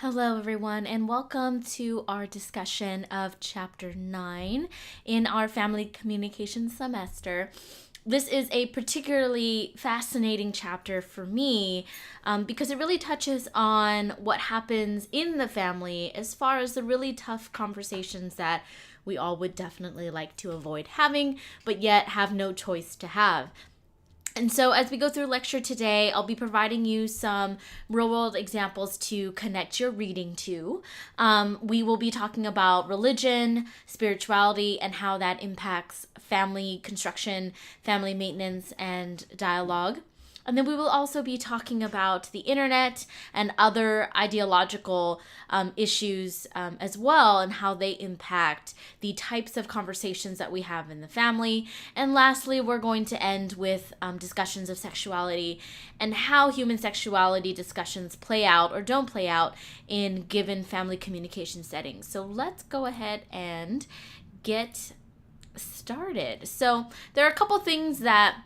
Hello, everyone, and welcome to our discussion of Chapter 9 in our Family Communication semester. This is a particularly fascinating chapter for me because it really touches on what happens in the family as far as the really tough conversations that we all would definitely like to avoid having, but yet have no choice to have. And so, as we go through lecture today, I'll be providing you some real world examples to connect your reading to. We will be talking about religion, spirituality, and how that impacts family construction, family maintenance, and dialogue. And then we will also be talking about the internet and other ideological issues as well, and how they impact the types of conversations that we have in the family. And lastly, we're going to end with discussions of sexuality and how human sexuality discussions play out or don't play out in given family communication settings. So let's go ahead and get started. So there are a couple things that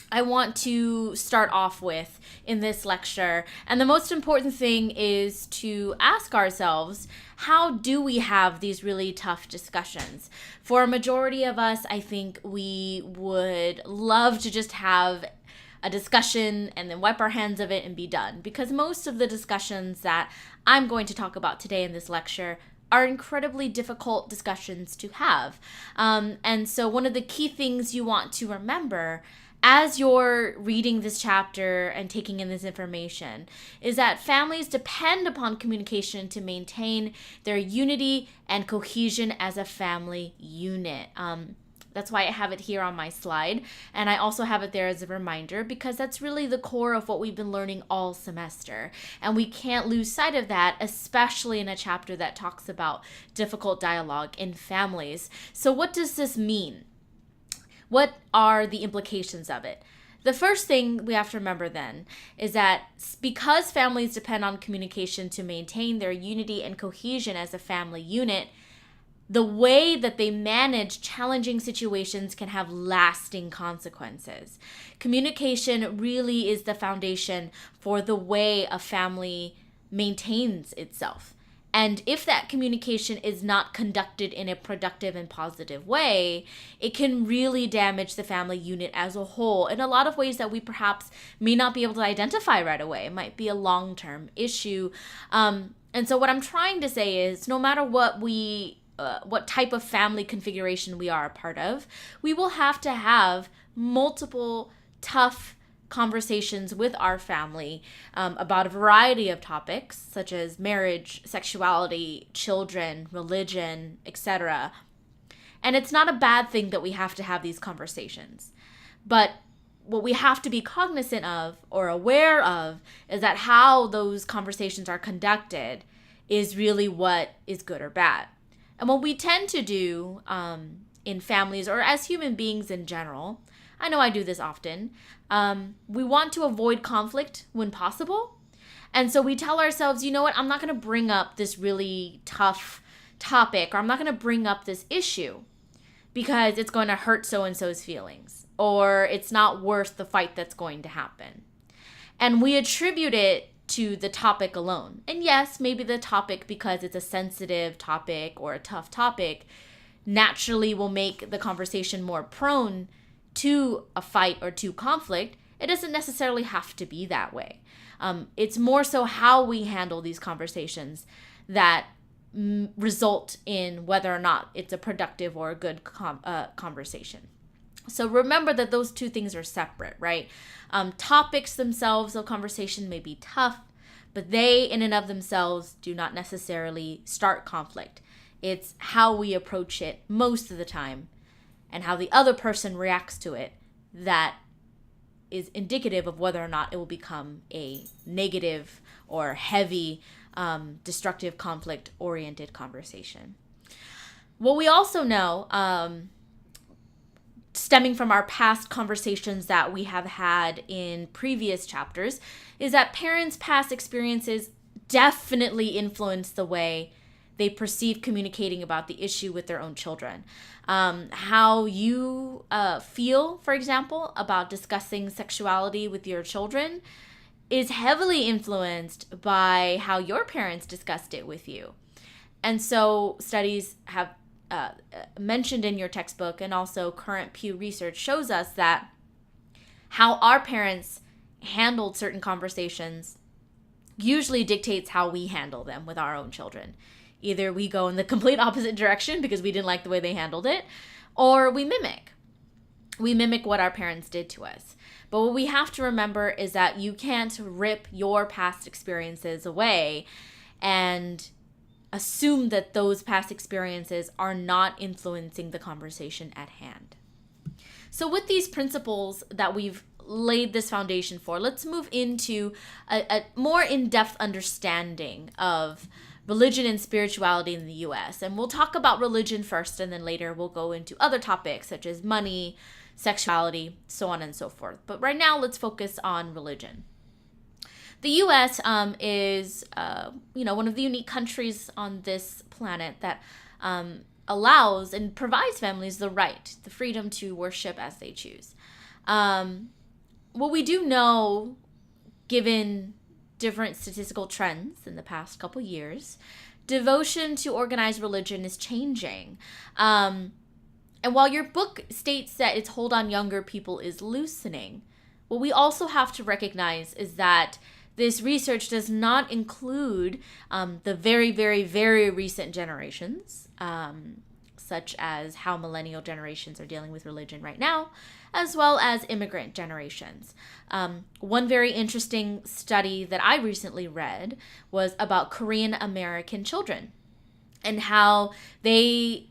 I want to start off with in this lecture. And the most important thing is to ask ourselves, how do we have these really tough discussions? For a majority of us, I think we would love to just have a discussion and then wipe our hands of it and be done. Because most of the discussions that I'm going to talk about today in this lecture are incredibly difficult discussions to have. And so one of the key things you want to remember as you're reading this chapter and taking in this information is that families depend upon communication to maintain their unity and cohesion as a family unit. That's why I have it here on my slide. And I also have it there as a reminder because that's really the core of what we've been learning all semester. And we can't lose sight of that, especially in a chapter that talks about difficult dialogue in families. So what does this mean? What are the implications of it? The first thing we have to remember then is that because families depend on communication to maintain their unity and cohesion as a family unit, the way that they manage challenging situations can have lasting consequences. Communication really is the foundation for the way a family maintains itself. And if that communication is not conducted in a productive and positive way, it can really damage the family unit as a whole in a lot of ways that we perhaps may not be able to identify right away. It might be a long-term issue. And so what I'm trying to say is no matter what type of family configuration we are a part of, we will have to have multiple tough conversations with our family about a variety of topics such as marriage, sexuality, children, religion, etc. And it's not a bad thing that we have to have these conversations. But what we have to be cognizant of or aware of is that how those conversations are conducted is really what is good or bad. And what we tend to do in families or as human beings in general, I know I do this often, we want to avoid conflict when possible. And so we tell ourselves, you know what, I'm not going to bring up this really tough topic, or I'm not going to bring up this issue because it's going to hurt so-and-so's feelings, or it's not worth the fight that's going to happen. And we attribute it to the topic alone. And yes, maybe the topic, because it's a sensitive topic or a tough topic, naturally will make the conversation more prone to a fight or to conflict. It doesn't necessarily have to be that way. It's more so how we handle these conversations that result in whether or not it's a productive or a good conversation. So remember that those two things are separate, right? Topics themselves of conversation may be tough, but they in and of themselves do not necessarily start conflict. It's how we approach it most of the time and how the other person reacts to it that is indicative of whether or not it will become a negative or heavy, destructive, conflict-oriented conversation. What we also know, stemming from our past conversations that we have had in previous chapters, is that parents' past experiences definitely influence the way they perceive communicating about the issue with their own children. How you feel, for example, about discussing sexuality with your children is heavily influenced by how your parents discussed it with you. And so studies have mentioned in your textbook, and also current Pew research shows us that how our parents handled certain conversations usually dictates how we handle them with our own children. Either we go in the complete opposite direction because we didn't like the way they handled it, or we mimic. We mimic what our parents did to us. But what we have to remember is that you can't rip your past experiences away and assume that those past experiences are not influencing the conversation at hand. So with these principles that we've laid this foundation for, let's move into a more in-depth understanding of religion and spirituality in the U.S. And we'll talk about religion first, and then later we'll go into other topics such as money, sexuality, so on and so forth. But right now, let's focus on religion. The U.S. is, one of the unique countries on this planet that allows and provides families the right, the freedom to worship as they choose. What we do know, given different statistical trends in the past couple years, devotion to organized religion is changing. And while your book states that its hold on younger people is loosening, what we also have to recognize is that this research does not include the very, very, very recent generations, such as how millennial generations are dealing with religion right now, as well as immigrant generations. One very interesting study that I recently read was about Korean American children and how they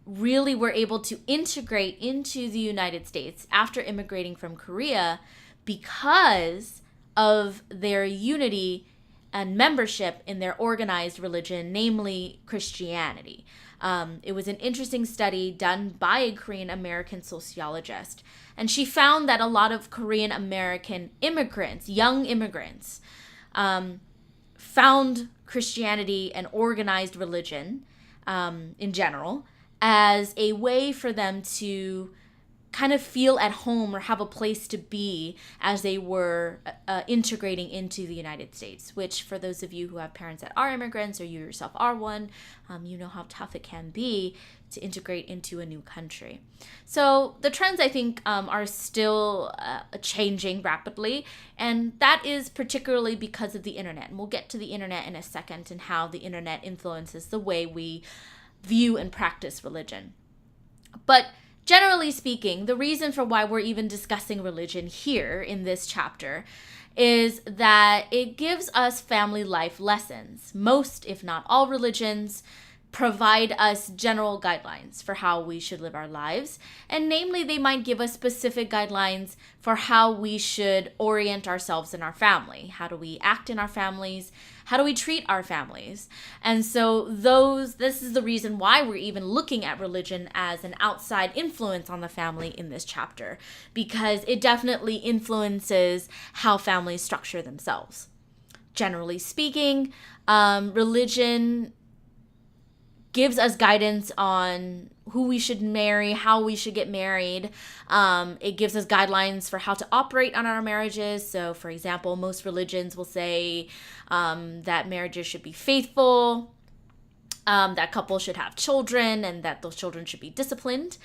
really were able to integrate into the United States after immigrating from Korea because of their unity and membership in their organized religion, namely Christianity. It was an interesting study done by a Korean American sociologist, and she found that a lot of Korean American immigrants, young immigrants, found Christianity and organized religion in general as a way for them to kind of feel at home or have a place to be as they were integrating into the United States, which for those of you who have parents that are immigrants or you yourself are one, you know how tough it can be to integrate into a new country. So the trends, I think, are still changing rapidly, and that is particularly because of the internet. And we'll get to the internet in a second and how the internet influences the way we view and practice religion. But generally speaking, the reason for why we're even discussing religion here in this chapter is that it gives us family life lessons. Most, if not all, religions provide us general guidelines for how we should live our lives. And namely, they might give us specific guidelines for how we should orient ourselves in our family. How do we act in our families? How do we treat our families? And so this is the reason why we're even looking at religion as an outside influence on the family in this chapter, because it definitely influences how families structure themselves. Generally speaking, religion gives us guidance on who we should marry, how we should get married. It gives us guidelines for how to operate on our marriages. So, for example, most religions will say that marriages should be faithful, that couples should have children, and that those children should be disciplined,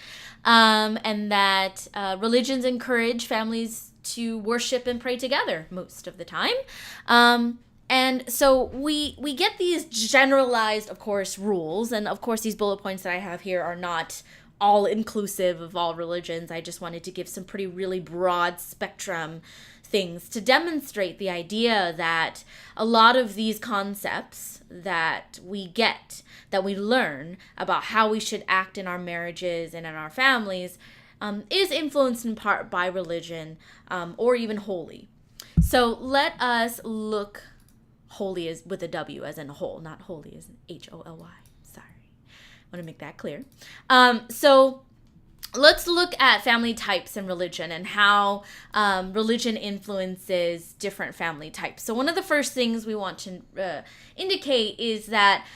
and that religions encourage families to worship and pray together most of the time. And so we get these generalized, of course, rules. And of course, these bullet points that I have here are not all inclusive of all religions. I just wanted to give some pretty really broad spectrum things to demonstrate the idea that a lot of these concepts that we get, that we learn about how we should act in our marriages and in our families, is influenced in part by religion or even holy. So let us look. Holy is with a W as in whole, not holy as in Holy. Sorry. I want to make that clear. So let's look at family types in religion and how religion influences different family types. So one of the first things we want to indicate is that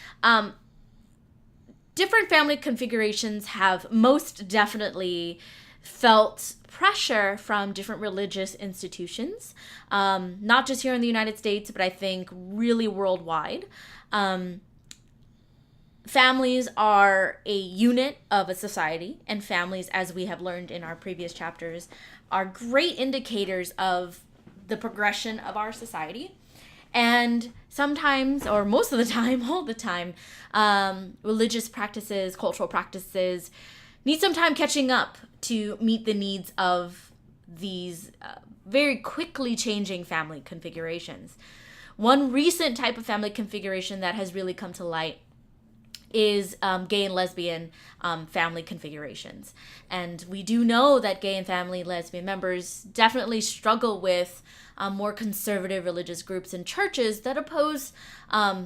different family configurations have most definitely felt pressure from different religious institutions, not just here in the United States, but I think really worldwide. Families are a unit of a society, and families, as we have learned in our previous chapters, are great indicators of the progression of our society. And sometimes, or most of the time, all the time, religious practices, cultural practices need some time catching up to meet the needs of these very quickly changing family configurations. One recent type of family configuration that has really come to light is gay and lesbian family configurations. And we do know that gay and lesbian members definitely struggle with more conservative religious groups and churches that oppose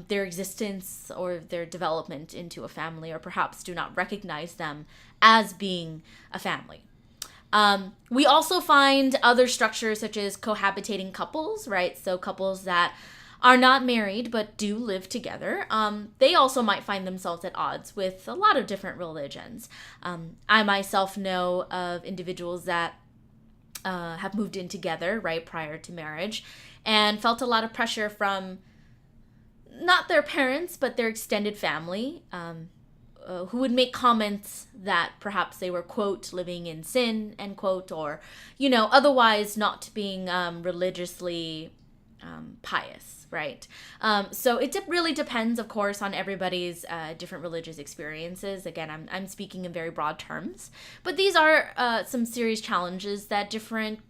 their existence or their development into a family, or perhaps do not recognize them as being a family. We also find other structures such as cohabitating couples, right? So couples that are not married but do live together. They also might find themselves at odds with a lot of different religions. I myself know of individuals that have moved in together, right, prior to marriage, and felt a lot of pressure from not their parents, but their extended family, who would make comments that perhaps they were, quote, living in sin, end quote, or, otherwise not being religiously pious, right? So it really depends, of course, on everybody's different religious experiences. Again, I'm speaking in very broad terms, but these are some serious challenges that different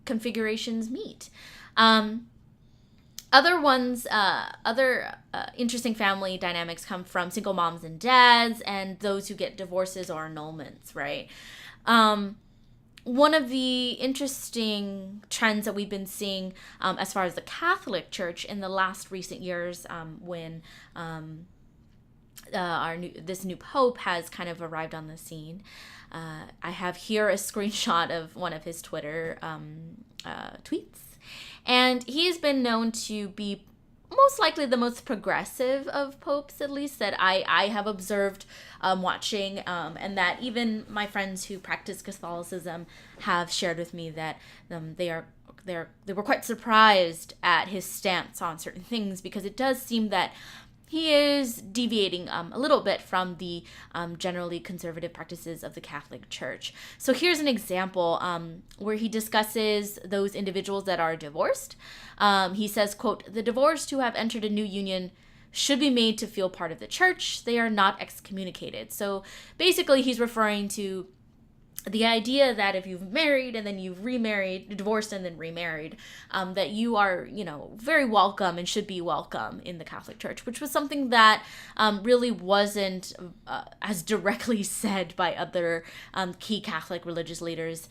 configurations meet. Other interesting family dynamics come from single moms and dads and those who get divorces or annulments, right? One of the interesting trends that we've been seeing as far as the Catholic Church in the last recent years, when this new Pope has kind of arrived on the scene. I have here a screenshot of one of his Twitter tweets. And he has been known to be most likely the most progressive of popes, at least that I have observed watching, and that even my friends who practice Catholicism have shared with me that they were quite surprised at his stance on certain things, because it does seem that he is deviating a little bit from the generally conservative practices of the Catholic Church. So here's an example where he discusses those individuals that are divorced. He says, quote, "The divorced who have entered a new union should be made to feel part of the church. They are not excommunicated." So basically he's referring to the idea that if you've married and then you've remarried, divorced and then remarried, that you are, very welcome and should be welcome in the Catholic Church, which was something that really wasn't as directly said by other key Catholic religious leaders,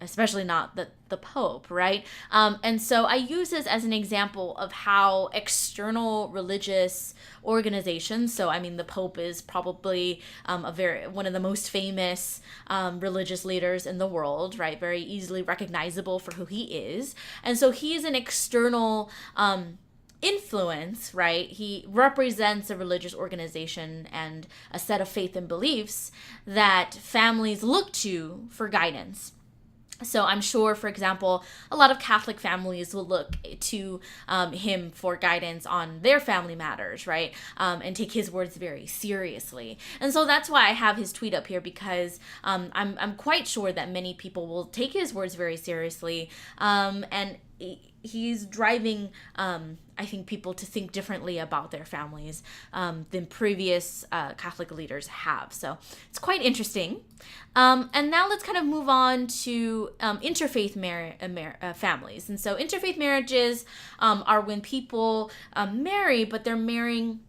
especially not the Pope, right? And so I use this as an example of how external religious organizations, so I mean the Pope is probably one of the most famous religious leaders in the world, right? Very easily recognizable for who he is. And so he is an external influence, right? He represents a religious organization and a set of faith and beliefs that families look to for guidance. So I'm sure, for example, a lot of Catholic families will look to him for guidance on their family matters, right? And take his words very seriously. And so that's why I have his tweet up here, because I'm quite sure that many people will take his words very seriously. And he's driving, I think, people to think differently about their families than previous Catholic leaders have. So it's quite interesting. And now let's kind of move on to interfaith families. And so interfaith marriages are when people marry, but they're marrying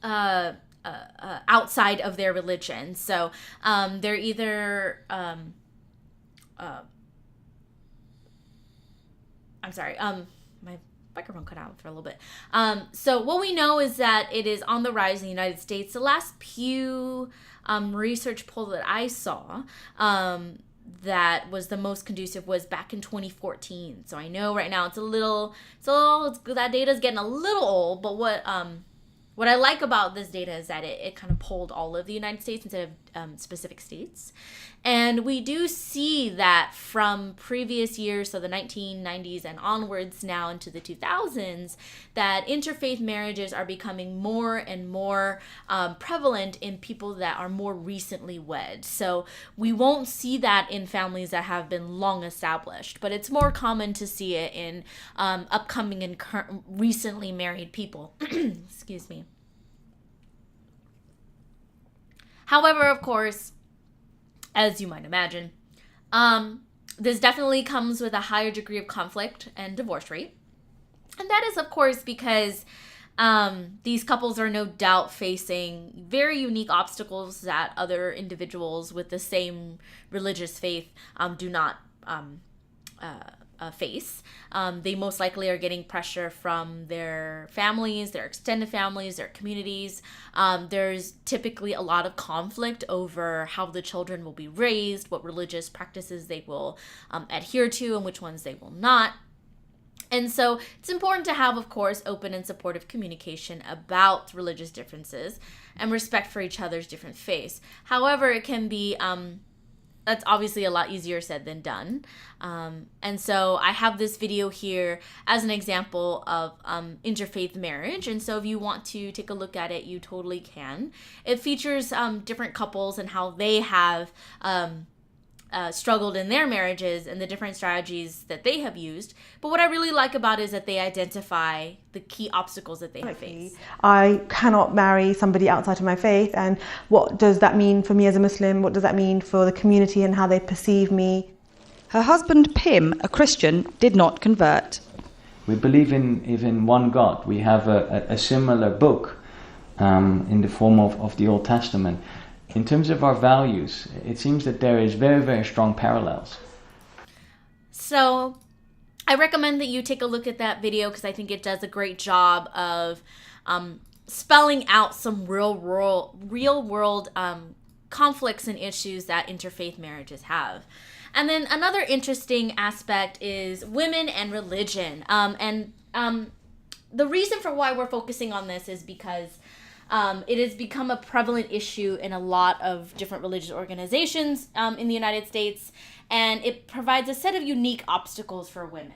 outside of their religion. So they're either... my microphone cut out for a little bit. So what we know is that it is on the rise in the United States. The last Pew research poll that I saw that was the most conducive was back in 2014. So I know right now that data is getting a little old, but what I like about this data is that it kind of polled all of the United States instead specific states. And we do see that from previous years, so the 1990s and onwards now into the 2000s, that interfaith marriages are becoming more and more prevalent in people that are more recently wed. So we won't see that in families that have been long established, but it's more common to see it in upcoming and recently married people. Excuse me. However, of course, as you might imagine, this definitely comes with a higher degree of conflict and divorce rate. And that is, of course, because these couples are no doubt facing very unique obstacles that other individuals with the same religious faith do not face. They most likely are getting pressure from their families, their extended families, their communities. There's typically a lot of conflict over how the children will be raised, what religious practices they will adhere to, and which ones they will not. And so it's important to have, of course, open and supportive communication about religious differences and respect for each other's different faiths. However, it can be that's obviously a lot easier said than done. And so I have this video here as an example of interfaith marriage. And so if you want to take a look at it, you totally can. It features different couples and how they have struggled in their marriages and the different strategies that they have used. But what I really like about it is that they identify the key obstacles that they have faced. I cannot marry somebody outside of my faith, and what does that mean for me as a Muslim? What does that mean for the community and how they perceive me? Her husband Pim, a Christian, did not convert. We believe in one God. We have a similar book in the form of the Old Testament. In terms of our values, it seems that there is very, very strong parallels. So I recommend that you take a look at that video because I think it does a great job of spelling out some real world conflicts and issues that interfaith marriages have. And then another interesting aspect is women and religion. The reason for why we're focusing on this is because it has become a prevalent issue in a lot of different religious organizations in the United States, and it provides a set of unique obstacles for women.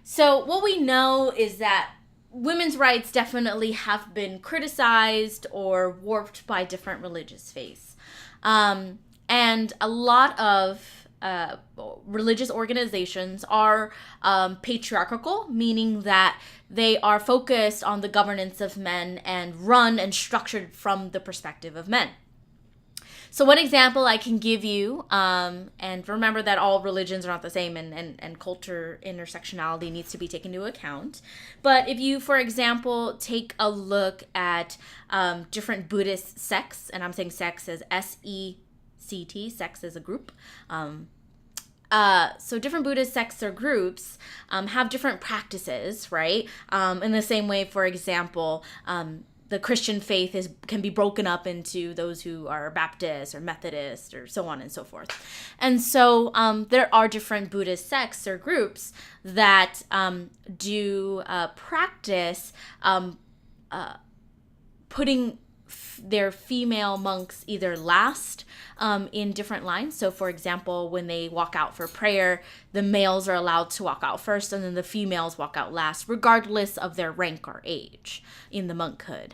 So what we know is that women's rights definitely have been criticized or warped by different religious faiths. And a lot of religious organizations are patriarchal, meaning that they are focused on the governance of men and run and structured from the perspective of men. So one example I can give you, and remember that all religions are not the same, and culture intersectionality needs to be taken into account. But if you, for example, take a look at different Buddhist sects, and I'm saying sects as S-E-C-T, sects as a group. So different Buddhist sects or groups have different practices, right? In the same way, for example, the Christian faith can be broken up into those who are Baptist or Methodist or so on and so forth. And so there are different Buddhist sects or groups that do practice putting their female monks either last in different lines. So for example, when they walk out for prayer, the males are allowed to walk out first and then the females walk out last, regardless of their rank or age in the monkhood.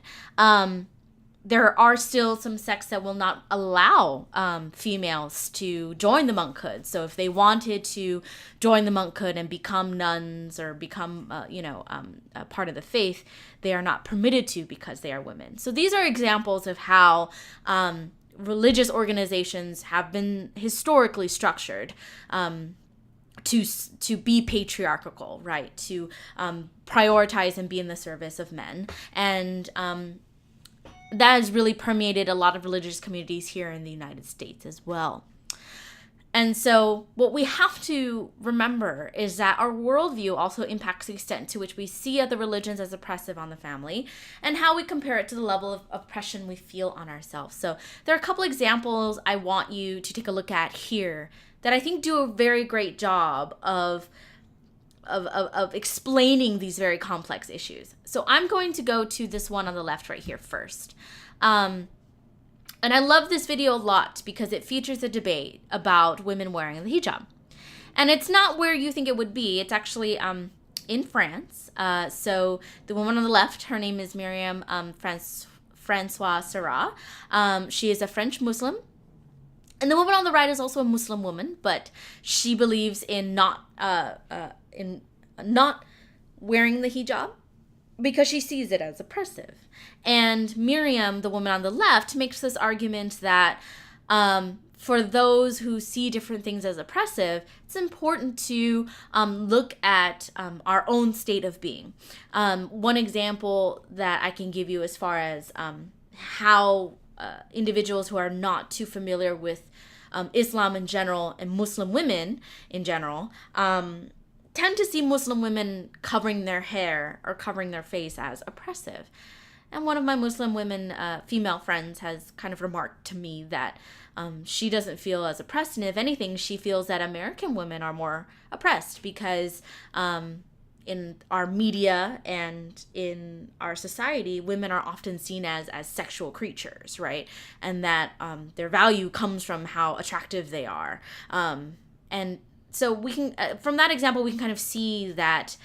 There are still some sects that will not allow females to join the monkhood. So if they wanted to join the monkhood and become nuns or become, a part of the faith, they are not permitted to because they are women. So these are examples of how religious organizations have been historically structured to be patriarchal, right? To prioritize and be in the service of men. And that has really permeated a lot of religious communities here in the United States as well. And so what we have to remember is that our worldview also impacts the extent to which we see other religions as oppressive on the family and how we compare it to the level of oppression we feel on ourselves. So there are a couple examples I want you to take a look at here that I think do a very great job of explaining these very complex issues. So I'm going to go to this one on the left right here first. And I love this video a lot because it features a debate about women wearing the hijab. And it's not where you think it would be. It's actually in France. So the woman on the left, her name is Miriam Francois Sarah. She is a French Muslim. And the woman on the right is also a Muslim woman, but she believes in not wearing the hijab because she sees it as oppressive. And Miriam, the woman on the left, makes this argument that for those who see different things as oppressive, it's important to look at our own state of being. One example that I can give you as far as how individuals who are not too familiar with Islam in general and Muslim women in general tend to see Muslim women covering their hair or covering their face as oppressive. And one of my Muslim women, female friends, has kind of remarked to me that she doesn't feel as oppressed. And if anything, she feels that American women are more oppressed because in our media and in our society, women are often seen as sexual creatures, right? And that their value comes from how attractive they are. And so we can, from that example, we can kind of see that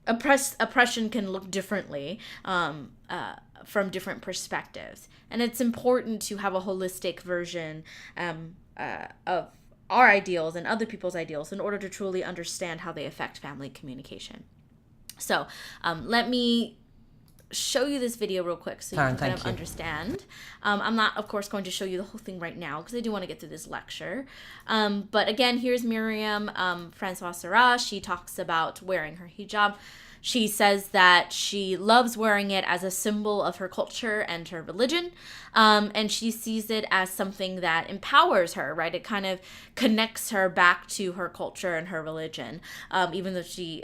oppression can look differently from different perspectives. And it's important to have a holistic version of our ideals and other people's ideals in order to truly understand how they affect family communication. So let me show you this video real quick so you can kind of understand. I'm not, of course, going to show you the whole thing right now because I do want to get through this lecture. But again, here's Miriam Francois Sarah. She talks about wearing her hijab. She says that she loves wearing it as a symbol of her culture and her religion. And she sees it as something that empowers her, right? It kind of connects her back to her culture and her religion, even though she,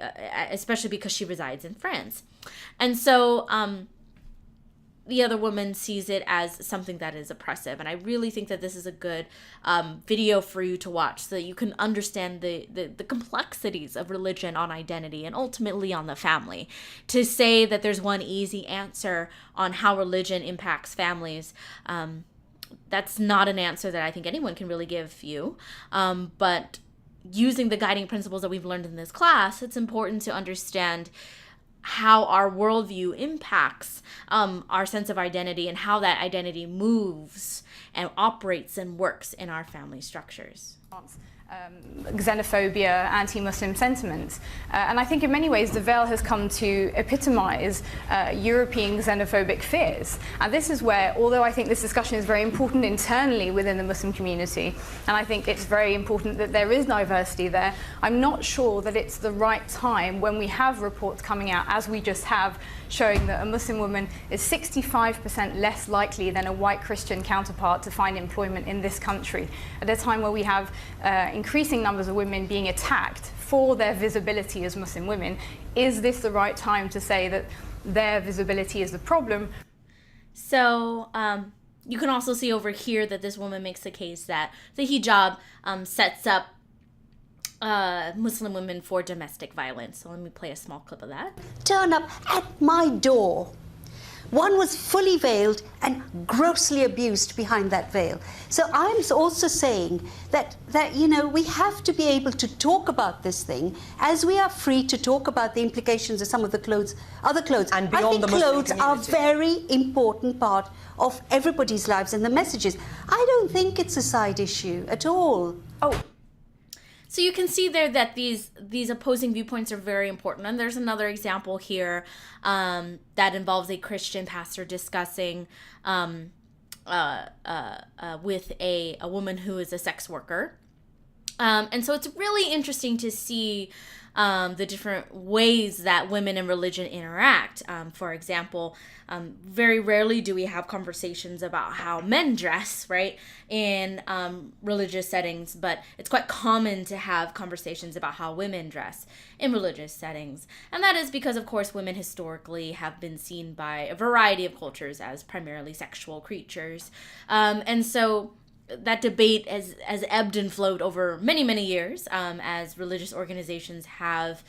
especially because she resides in France. And so the other woman sees it as something that is oppressive. And I really think that this is a good video for you to watch so that you can understand the complexities of religion on identity and ultimately on the family. To say that there's one easy answer on how religion impacts families, that's not an answer that I think anyone can really give you. But using the guiding principles that we've learned in this class, it's important to understand how our worldview impacts our sense of identity and how that identity moves and operates and works in our family structures. Xenophobia, anti-Muslim sentiments. And I think in many ways the veil has come to epitomize European xenophobic fears. And this is where, although I think this discussion is very important internally within the Muslim community, and I think it's very important that there is diversity there, I'm not sure that it's the right time when we have reports coming out, as we just have, showing that a Muslim woman is 65% less likely than a white Christian counterpart to find employment in this country, at a time where we have increasing numbers of women being attacked for their visibility as Muslim women. Is this the right time to say that their visibility is the problem? So you can also see over here that this woman makes the case that the hijab sets up Muslim women for domestic violence. So let me play a small clip of that. Turn up at my door. One was fully veiled and grossly abused behind that veil. So I'm also saying that you know, we have to be able to talk about this thing as we are free to talk about the implications of some of the clothes, other clothes. And beyond, I think the clothes are a very important part of everybody's lives and the messages. I don't think it's a side issue at all. Oh. So you can see there that these opposing viewpoints are very important. And there's another example here that involves a Christian pastor discussing with a woman who is a sex worker. And so it's really interesting to see the different ways that women and religion interact. For example, very rarely do we have conversations about how men dress, right, in religious settings, but it's quite common to have conversations about how women dress in religious settings. And that is because, of course, women historically have been seen by a variety of cultures as primarily sexual creatures. And so that debate has ebbed and flowed over many, many years as religious organizations have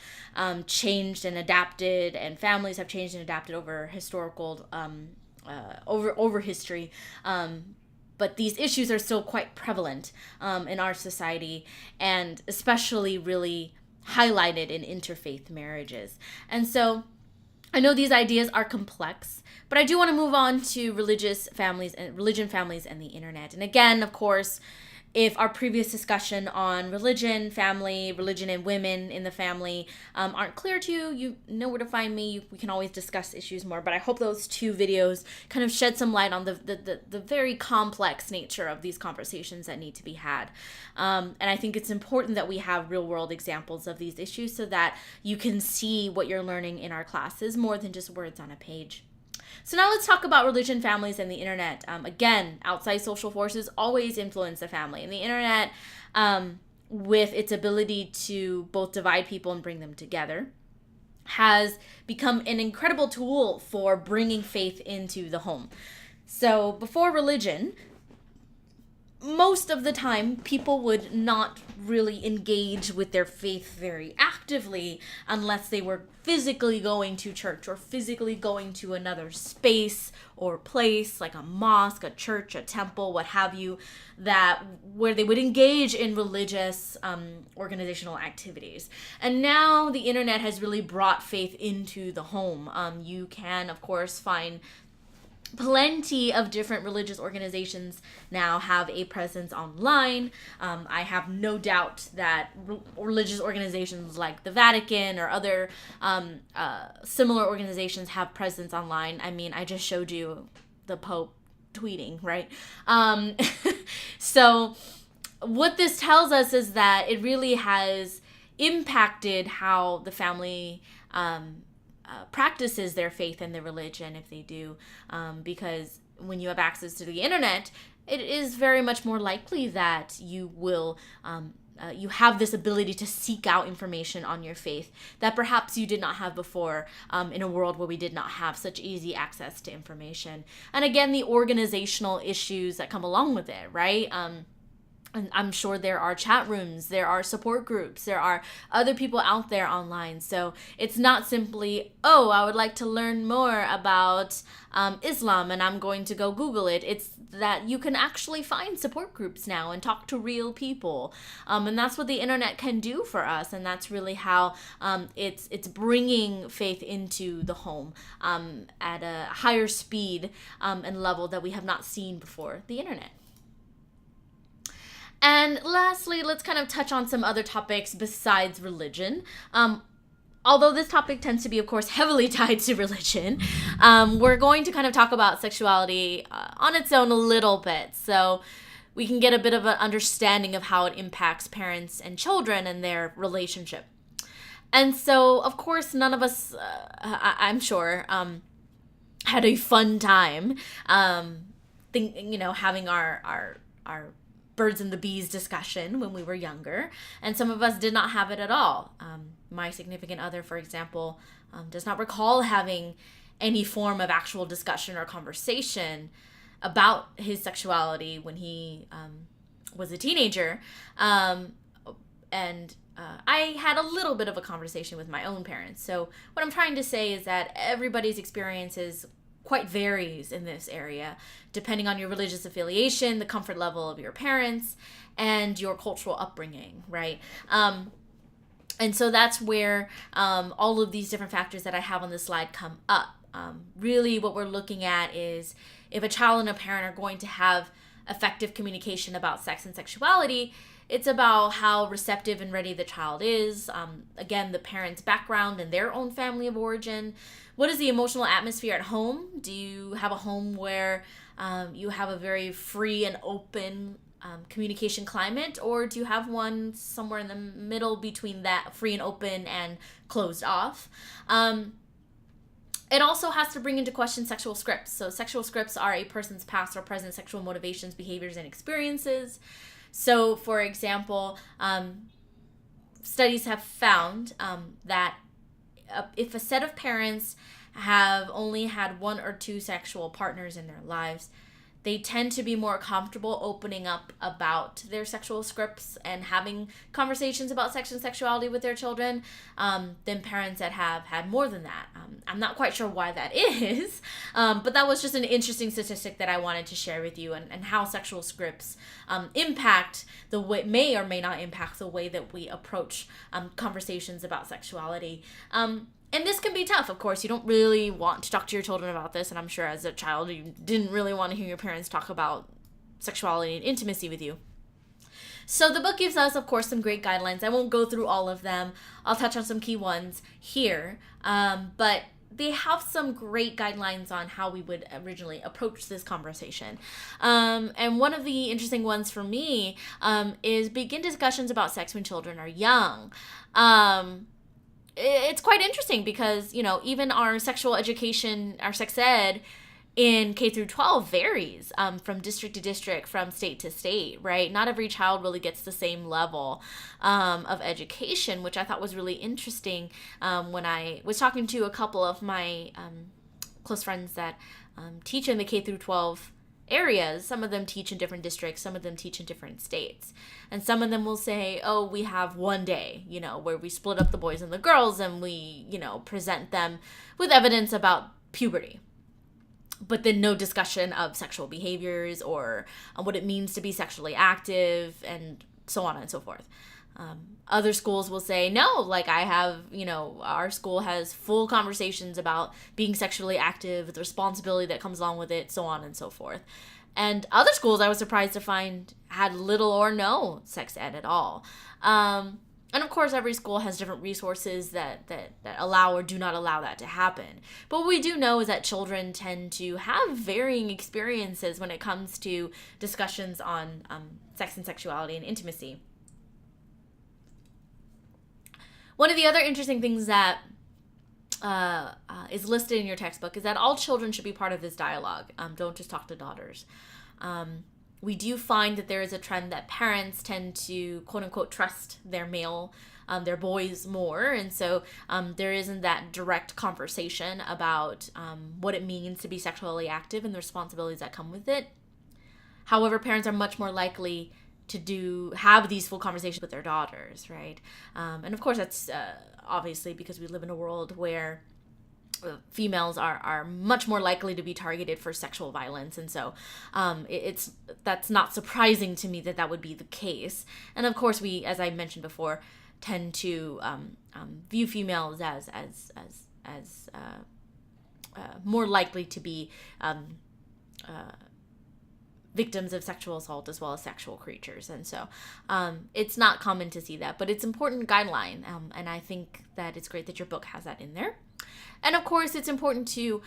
changed and adapted, and families have changed and adapted over historical over history. but these issues are still quite prevalent in our society, and especially really highlighted in interfaith marriages. And so I know these ideas are complex, but I do want to move on to religion families and the internet. And again, of course, if our previous discussion on religion, family, religion and women in the family aren't clear to you, you know where to find me. We can always discuss issues more, but I hope those 2 videos kind of shed some light on the very complex nature of these conversations that need to be had. And I think it's important that we have real world examples of these issues so that you can see what you're learning in our classes more than just words on a page. So now let's talk about religion, families, and the internet. Again, outside social forces always influence the family. And the internet, with its ability to both divide people and bring them together, has become an incredible tool for bringing faith into the home. So before religion, most of the time, people would not really engage with their faith very actively unless they were physically going to church or physically going to another space or place like a mosque, a church, a temple, what have you, where they would engage in religious organizational activities. And now the internet has really brought faith into the home. You can, of course, find plenty of different religious organizations now have a presence online. I have no doubt that religious organizations like the Vatican or other similar organizations have presence online. I mean, I just showed you the Pope tweeting, right? So what this tells us is that it really has impacted how the family practices their faith and their religion, if they do, because when you have access to the internet, it is very much more likely that you will you have this ability to seek out information on your faith that perhaps you did not have before, in a world where we did not have such easy access to information. And again, the organizational issues that come along with it, right? And I'm sure there are chat rooms, there are support groups, there are other people out there online. So it's not simply, oh, I would like to learn more about Islam and I'm going to go Google it. It's that you can actually find support groups now and talk to real people. And that's what the internet can do for us. And that's really how it's bringing faith into the home at a higher speed and level that we have not seen before the internet. And lastly, let's kind of touch on some other topics besides religion. Although this topic tends to be, of course, heavily tied to religion, we're going to kind of talk about sexuality on its own a little bit, so we can get a bit of an understanding of how it impacts parents and children and their relationship. And so, of course, none of us, I'm sure, had a fun time having our birds and the bees discussion when we were younger, and some of us did not have it at all. My significant other, for example, does not recall having any form of actual discussion or conversation about his sexuality when he was a teenager. And I had a little bit of a conversation with my own parents. So what I'm trying to say is that everybody's experiences quite varies in this area, depending on your religious affiliation, the comfort level of your parents, and your cultural upbringing, right? And so that's where all of these different factors that I have on this slide come up. Really what we're looking at is if a child and a parent are going to have effective communication about sex and sexuality, it's about how receptive and ready the child is. Again, the parent's background and their own family of origin. What is the emotional atmosphere at home? Do you have a home where you have a very free and open communication climate, or do you have one somewhere in the middle between that free and open and closed off? It also has to bring into question sexual scripts. So sexual scripts are a person's past or present sexual motivations, behaviors, and experiences. So, for example, studies have found that if a set of parents have only had one or two sexual partners in their lives, They tend to be more comfortable opening up about their sexual scripts and having conversations about sex and sexuality with their children than parents that have had more than that. I'm not quite sure why that is, but that was just an interesting statistic that I wanted to share with you, and how sexual scripts impact the way, may or may not impact the way that we approach conversations about sexuality. And this can be tough, of course. You don't really want to talk to your children about this, and I'm sure as a child you didn't really want to hear your parents talk about sexuality and intimacy with you. So the book gives us, of course, some great guidelines. I won't go through all of them. I'll touch on some key ones here, but they have some great guidelines on how we would originally approach this conversation. And one of the interesting ones for me is begin discussions about sex when children are young. It's quite interesting because, even our sexual education, our sex ed in K through 12 varies from district to district, from state to state, right? Not every child really gets the same level of education, which I thought was really interesting when I was talking to a couple of my close friends that teach in the K through 12 areas. Some of them teach in different districts, some of them teach in different states. And some of them will say, oh, we have one day, where we split up the boys and the girls and we, present them with evidence about puberty. But then no discussion of sexual behaviors or what it means to be sexually active and so on and so forth. Other schools will say, no, like I have, our school has full conversations about being sexually active, the responsibility that comes along with it, so on and so forth. And other schools, I was surprised to find, had little or no sex ed at all. And of course, every school has different resources that allow or do not allow that to happen. But what we do know is that children tend to have varying experiences when it comes to discussions on sex and sexuality and intimacy. One of the other interesting things that is listed in your textbook is that all children should be part of this dialogue. Don't just talk to daughters. We do find that there is a trend that parents tend to, quote unquote, trust their their boys more. And so there isn't that direct conversation about what it means to be sexually active and the responsibilities that come with it. However, parents are much more likely to have these full conversations with their daughters, right? And of course, that's obviously because we live in a world where females are much more likely to be targeted for sexual violence, and so that's not surprising to me that would be the case. And of course, we, as I mentioned before, tend to view females as more likely to be victims of sexual assault as well as sexual creatures. And so it's not common to see that, but it's an important guideline. And I think that it's great that your book has that in there. And of course, it's important to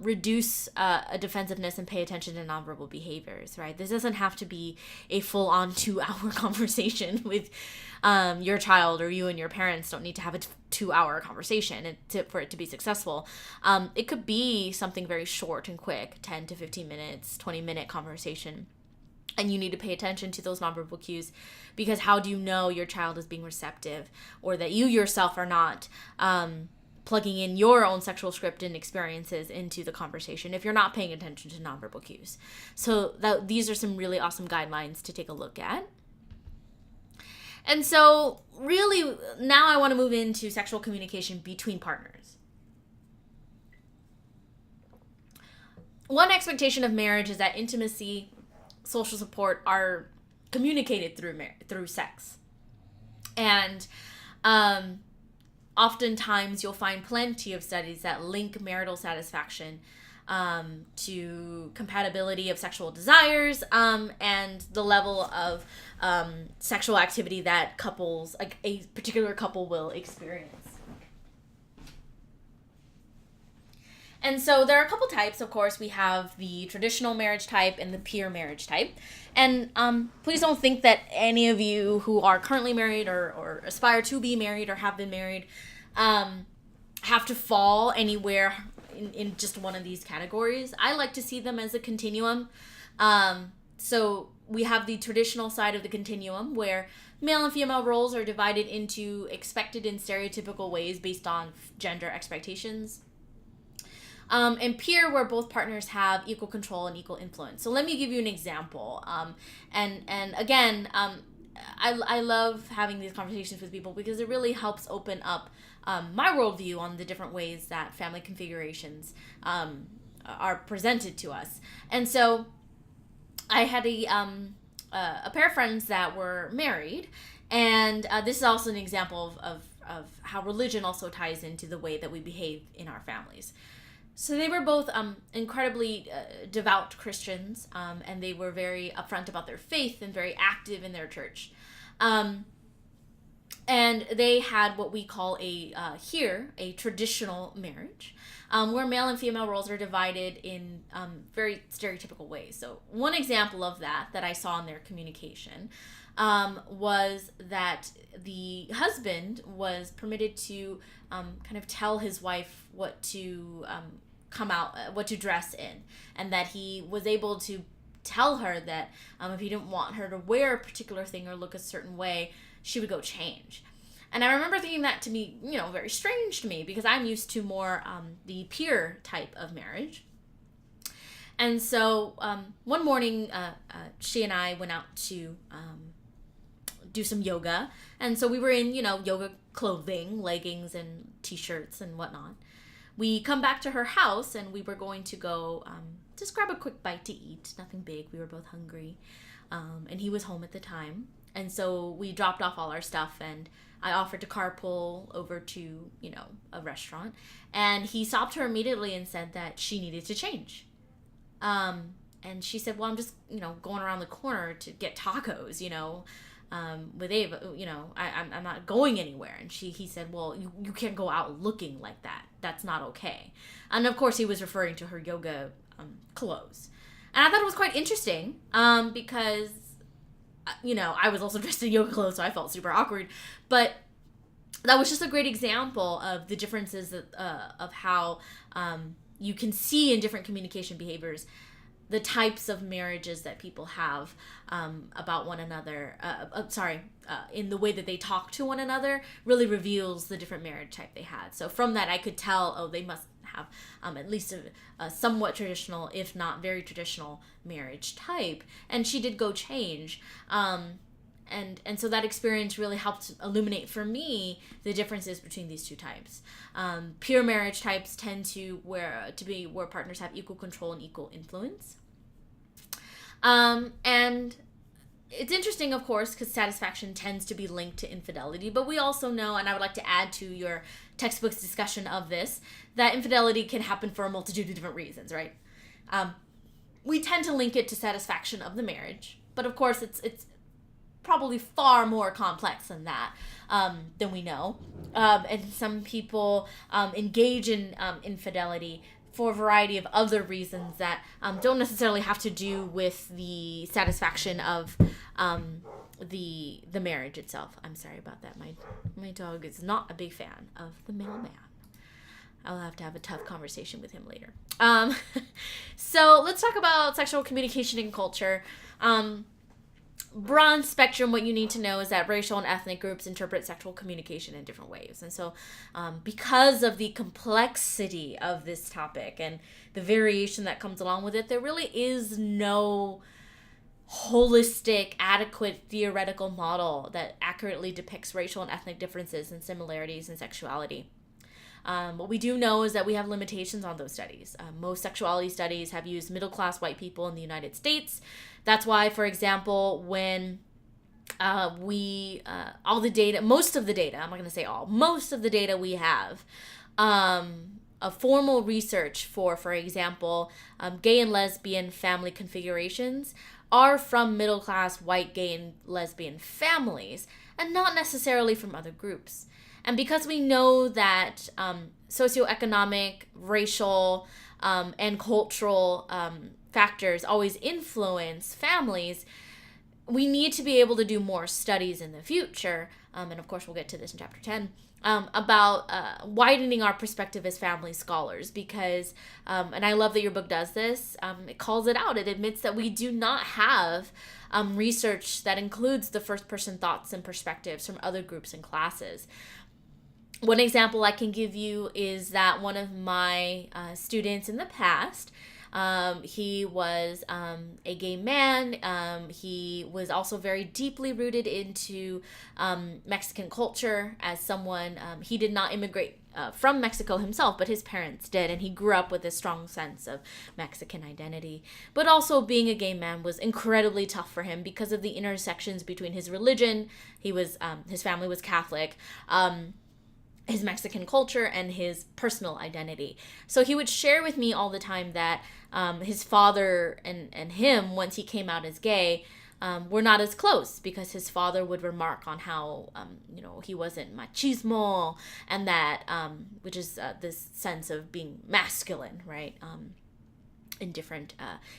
reduce a defensiveness and pay attention to nonverbal behaviors, right? This doesn't have to be a full-on 2-hour conversation with your child, or you and your parents don't need to have a 2-hour conversation for it to be successful. It could be something very short and quick, 10 to 15 minutes, 20-minute conversation. And you need to pay attention to those nonverbal cues, because how do you know your child is being receptive, or that you yourself are not plugging in your own sexual script and experiences into the conversation if you're not paying attention to nonverbal cues? So these are some really awesome guidelines to take a look at. And so really now I want to move into sexual communication between partners. One expectation of marriage is that intimacy, social support are communicated through sex. And oftentimes you'll find plenty of studies that link marital satisfaction to compatibility of sexual desires and the level of sexual activity that couples, like a particular couple, will experience. And so there are a couple types, of course. We have the traditional marriage type and the peer marriage type. And please don't think that any of you who are currently married or aspire to be married or have been married have to fall anywhere in just one of these categories. I like to see them as a continuum. So we have the traditional side of the continuum where male and female roles are divided into expected and stereotypical ways based on gender expectations. and peer, where both partners have equal control and equal influence. So let me give you an example. And again, I love having these conversations with people because it really helps open up my worldview on the different ways that family configurations are presented to us. And so I had a pair of friends that were married, and this is also an example of how religion also ties into the way that we behave in our families. So they were both incredibly devout Christians, and they were very upfront about their faith and very active in their church. And they had what we call a traditional marriage, where male and female roles are divided in very stereotypical ways. So one example of that I saw in their communication was that the husband was permitted to kind of tell his wife what to what to dress in, and that he was able to tell her that if he didn't want her to wear a particular thing or look a certain way, she would go change. And I remember thinking that to be, very strange to me, because I'm used to more the peer type of marriage. And so one morning, she and I went out to do some yoga. And so we were in, yoga clothing, leggings and t-shirts and whatnot. We come back to her house, and we were going to go just grab a quick bite to eat. Nothing big. We were both hungry. And he was home at the time. And so we dropped off all our stuff, and I offered to carpool over to, a restaurant. And he stopped her immediately and said that she needed to change. And she said, well, I'm just, going around the corner to get tacos, with Ava, I'm not going anywhere. And he said, well, you can't go out looking like that. That's not okay. And of course he was referring to her yoga clothes. And I thought it was quite interesting because, I was also dressed in yoga clothes, so I felt super awkward. But that was just a great example of the differences of how you can see in different communication behaviors the types of marriages that people have about one another, in the way that they talk to one another, really reveals the different marriage type they had. So from that, I could tell, they must have at least a somewhat traditional, if not very traditional, marriage type. And she did go change. And so that experience really helped illuminate for me the differences between these two types. Pure marriage types tend to be where partners have equal control and equal influence. And it's interesting, of course, because satisfaction tends to be linked to infidelity, but we also know, and I would like to add to your textbook's discussion of this, that infidelity can happen for a multitude of different reasons, right? We tend to link it to satisfaction of the marriage, but of course it's probably far more complex than that, than we know. And some people engage in infidelity for a variety of other reasons that don't necessarily have to do with the satisfaction of the marriage itself. I'm sorry about that. My dog is not a big fan of the mailman. I'll have to have a tough conversation with him later. So let's talk about sexual communication in culture. Broad spectrum, what you need to know is that racial and ethnic groups interpret sexual communication in different ways. And so because of the complexity of this topic and the variation that comes along with it, there really is no holistic, adequate theoretical model that accurately depicts racial and ethnic differences and similarities in sexuality. What we do know is that we have limitations on those studies. Most sexuality studies have used middle-class white people in the United States. That's why, for example, when most of the data we have, a formal research for example, gay and lesbian family configurations are from middle-class white gay and lesbian families, and not necessarily from other groups. And because we know that socioeconomic, racial, and cultural factors always influence families, we need to be able to do more studies in the future, and of course we'll get to this in chapter 10, about widening our perspective as family scholars, because, and I love that your book does this, it calls it out. It admits that we do not have research that includes the first-person thoughts and perspectives from other groups and classes. One example I can give you is that one of my students in the past, he was a gay man. He was also very deeply rooted into Mexican culture as someone, he did not immigrate from Mexico himself, but his parents did, and he grew up with a strong sense of Mexican identity. But also being a gay man was incredibly tough for him because of the intersections between his religion. He was, his family was Catholic, his Mexican culture, and his personal identity. So he would share with me all the time that his father and him, once he came out as gay, were not as close, because his father would remark on how, he wasn't machismo, and that, which is this sense of being masculine, right? In different,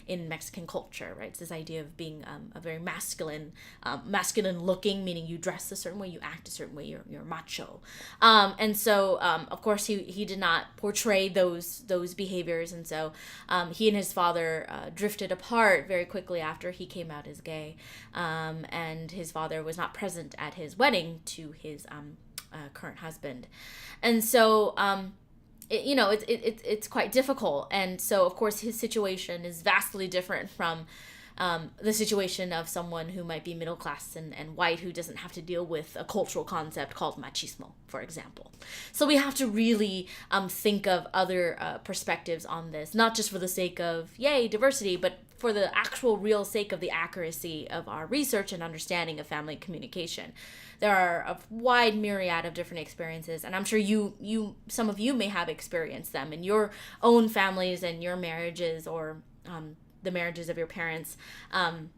in Mexican culture, right? It's this idea of being a very masculine looking, meaning you dress a certain way, you act a certain way, you're macho. And so, of course, he did not portray those behaviors. And so he and his father drifted apart very quickly after he came out as gay. And his father was not present at his wedding to his current husband. And so, it's quite difficult. And so, of course, his situation is vastly different from the situation of someone who might be middle class and white, who doesn't have to deal with a cultural concept called machismo, for example. So we have to really think of other perspectives on this, not just for the sake of, yay, diversity, but for the actual real sake of the accuracy of our research and understanding of family communication. There are a wide myriad of different experiences, and I'm sure some of you may have experienced them in your own families and your marriages, or the marriages of your parents. And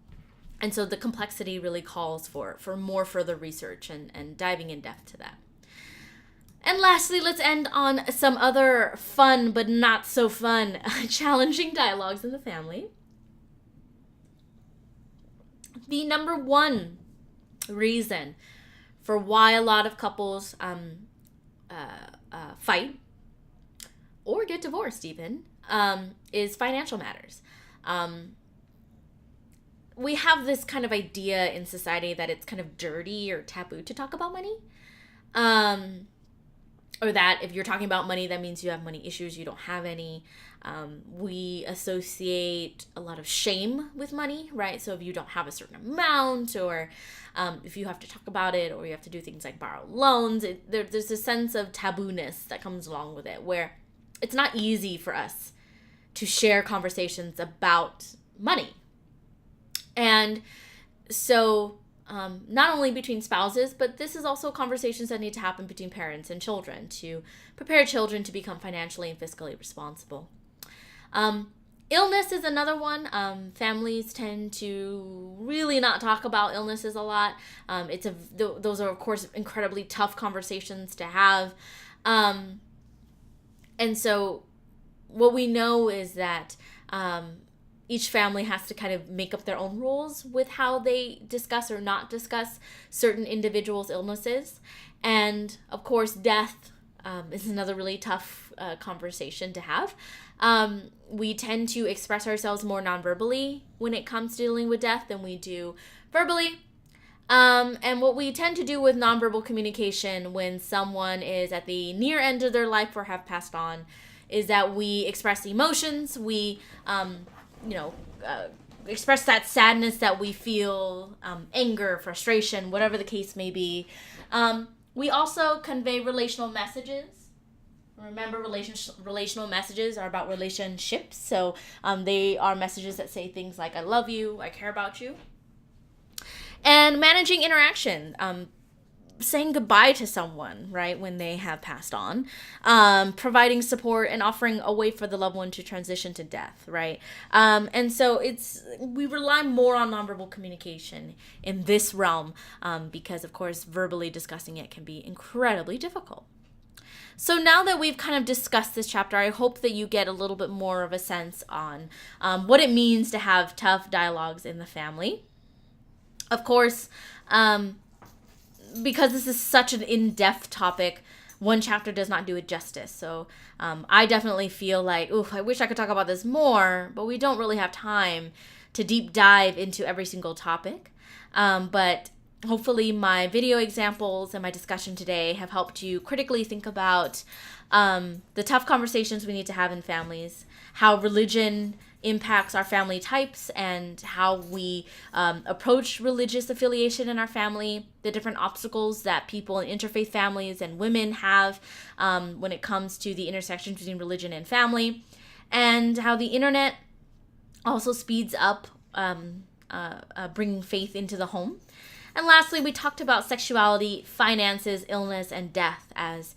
so the complexity really calls for more further research and diving in depth to that. And lastly, let's end on some other fun but not so fun, challenging dialogues in the family. The number one reason for why a lot of couples fight or get divorced even is financial matters. We have this kind of idea in society that it's kind of dirty or taboo to talk about money. Or that if you're talking about money, that means you have money issues, you don't have any. We associate a lot of shame with money, right? So if you don't have a certain amount, or if you have to talk about it, or you have to do things like borrow loans, there's a sense of tabooness that comes along with it, where it's not easy for us to share conversations about money. And so not only between spouses, but this is also conversations that need to happen between parents and children to prepare children to become financially and fiscally responsible. Illness is another one. Families tend to really not talk about illnesses a lot. Those are, of course, incredibly tough conversations to have. And so what we know is that each family has to kind of make up their own rules with how they discuss or not discuss certain individuals' illnesses. And, of course, death is another really tough conversation to have. We tend to express ourselves more non-verbally when it comes to dealing with death than we do verbally. And what we tend to do with nonverbal communication when someone is at the near end of their life or have passed on is that we express emotions. We express that sadness that we feel, anger, frustration, whatever the case may be. We also convey relational messages. Remember, relational messages are about relationships. So they are messages that say things like, I love you, I care about you. And managing interaction, saying goodbye to someone, right, when they have passed on, providing support and offering a way for the loved one to transition to death, right? And so we rely more on nonverbal communication in this realm because, of course, verbally discussing it can be incredibly difficult. So now that we've kind of discussed this chapter, I hope that you get a little bit more of a sense on what it means to have tough dialogues in the family. Of course, because this is such an in-depth topic, one chapter does not do it justice. So I definitely feel like, I wish I could talk about this more, but we don't really have time to deep dive into every single topic. But hopefully my video examples and my discussion today have helped you critically think about the tough conversations we need to have in families, how religion impacts our family types and how we approach religious affiliation in our family, the different obstacles that people in interfaith families and women have when it comes to the intersection between religion and family, and how the internet also speeds up bringing faith into the home. And lastly, we talked about sexuality, finances, illness, and death as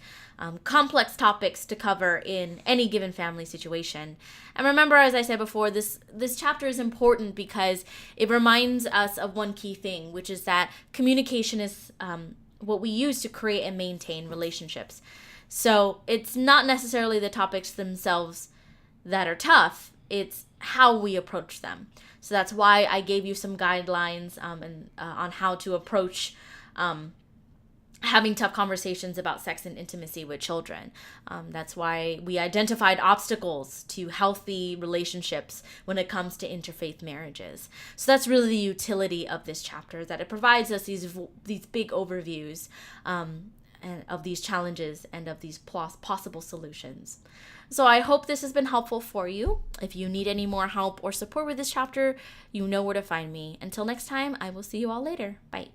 complex topics to cover in any given family situation. And remember, as I said before, this chapter is important because it reminds us of one key thing, which is that communication is what we use to create and maintain relationships. So it's not necessarily the topics themselves that are tough, it's how we approach them. So that's why I gave you some guidelines on how to approach having tough conversations about sex and intimacy with children. That's why we identified obstacles to healthy relationships when it comes to interfaith marriages. So that's really the utility of this chapter, that it provides us these big overviews and of these challenges and of these possible solutions. So I hope this has been helpful for you. If you need any more help or support with this chapter, you know where to find me. Until next time, I will see you all later. Bye.